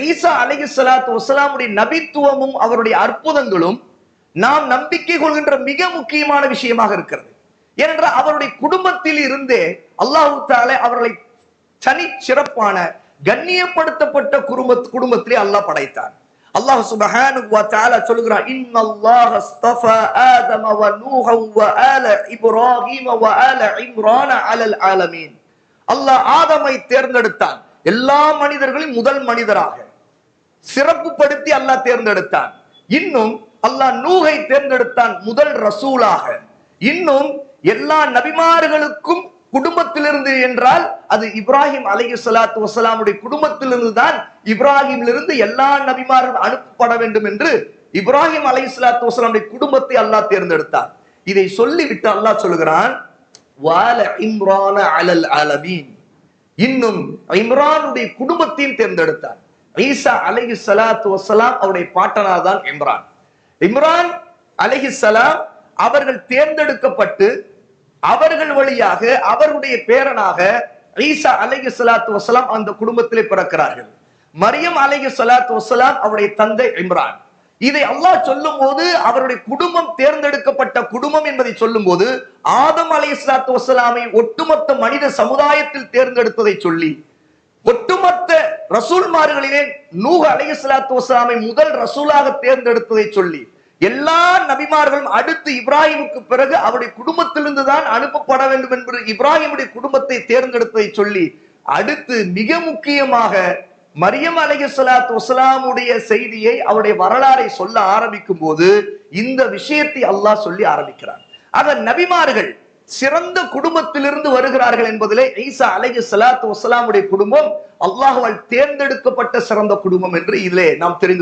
ஈசா அலைஹிஸ்ஸலாத்து வஸ்ஸலாமுடைய நபித்துவமும் அவருடைய அற்புதங்களும் நாம் நம்பிக்கை கொள்கின்ற மிக முக்கியமான விஷயமாக இருக்கிறது. ஏனென்றால் அவருடைய குடும்பத்தில் இருந்தே அல்லாஹ் தஆலா அவர்களை தனி சிறப்பான கண்ணியப்படுத்தப்பட்ட குடும்பத்திலே அல்லாஹ் படைத்தார். அல்லாஹ் சுப்ஹானஹு வ தஆலா சொல்கிறார், இன்னல்லாஹ அஸ்தஃபா ஆதம வ நூஹ வ ஆல இப்ராஹீம வ ஆல இம்ரான அலல் ஆலமீன். அல்லாஹ் ஆதமை தேர்ந்தெடுத்தான், எல்லா மனிதர்களின் முதல் மனிதராக சிறப்புப்படுத்தி அல்லாஹ் தேர்ந்தெடுத்தான். இன்னும் அல்லாஹ் நூஹை தேர்ந்தெடுத்தான் முதல் ரசூலாக. இன்னும் எல்லா நபிமார்களுக்கும் குடும்பத்திலிருந்து என்றால் அது இப்ராஹிம் அலைஹிஸ்ஸலாத்து வஸ்ஸலாமுடைய குடும்பத்திலிருந்து தான் இப்ராஹிமிலிருந்து எல்லா நபிமார்கள் அனுப்பப்பட வேண்டும் என்று இப்ராஹிம் அலைஹிஸ்ஸலாத்து வஸ்ஸலாமுடைய குடும்பத்தை அல்லாஹ் தேர்ந்தெடுத்தார். இதை சொல்லிவிட்டு அல்லாஹ் சொல்கிறான், வால இம்ரான அலல் ஆலமீன். இன்னும் இம்ரானுடைய குடும்பத்தையும் தேர்ந்தெடுத்தார். ஈசா அலைஹிஸ்ஸலாத்து வஸ்ஸலாம் அவருடைய பாட்டனார் தான் இம்ரான். இம்ரான் அலைஹிஸ்ஸலாம் அவர்கள் தேர்ந்தெடுக்கப்பட்டு அவர்கள் வழியாக அவர்களுடைய பேரனாக ஈசா அலைஹிஸ்ஸலாத்து வஸ்ஸலாம் அந்த குடும்பத்திலே பிறக்கிறார்கள். மரியம் அலைஹிஸ்ஸலாத்து வஸ்ஸலாம் அவருடைய தந்தை இம்ரான். இதை அல்லாஹ் சொல்லும் போது அவருடைய குடும்பம் தேர்ந்தெடுக்கப்பட்ட குடும்பம் என்பதை சொல்லும் போது ஆதம் அலைஹிஸ்ஸலாத்து வஸ்ஸலாமை ஒட்டுமொத்த மனித சமுதாயத்தில் தேர்ந்தெடுத்ததை சொல்லி, ஒட்டுமொத்த ரசூல்மார்களிலே நூஹ் அலைஹிஸ்ஸலாத்து வஸ்ஸலாமை முதல் ரசூலாக தேர்ந்தெடுத்ததை சொல்லி, எல்லா நபிமார்களும் அடுத்து இப்ராஹிமுக்கு பிறகு அவருடைய குடும்பத்திலிருந்து தான் அனுப்பப்பட வேண்டும் என்று இப்ராஹிமுடைய குடும்பத்தை தேர்ந்தெடுத்ததை சொல்லி, அடுத்து மிக முக்கியமாக மரியம் அலைஹிஸ்ஸலாத்து வஸ்ஸலாமுடைய செய்தியை அவருடைய வரலாறை சொல்ல ஆரம்பிக்கும் போது இந்த விஷயத்தை அல்லாஹ் சொல்லி ஆரம்பிக்கிறார். ஆக நபிமார்கள் சிறந்த குடும்பத்திலிருந்து வருகிறார்கள் என்பதிலே ஈசா அலைஹிஸ்ஸலாத்து வஸ்ஸலாமுடைய குடும்பம் அல்லாஹ்வால் தேர்ந்தெடுக்கப்பட்ட சிறந்த குடும்பம் என்று இதிலே நாம் தெரிந்து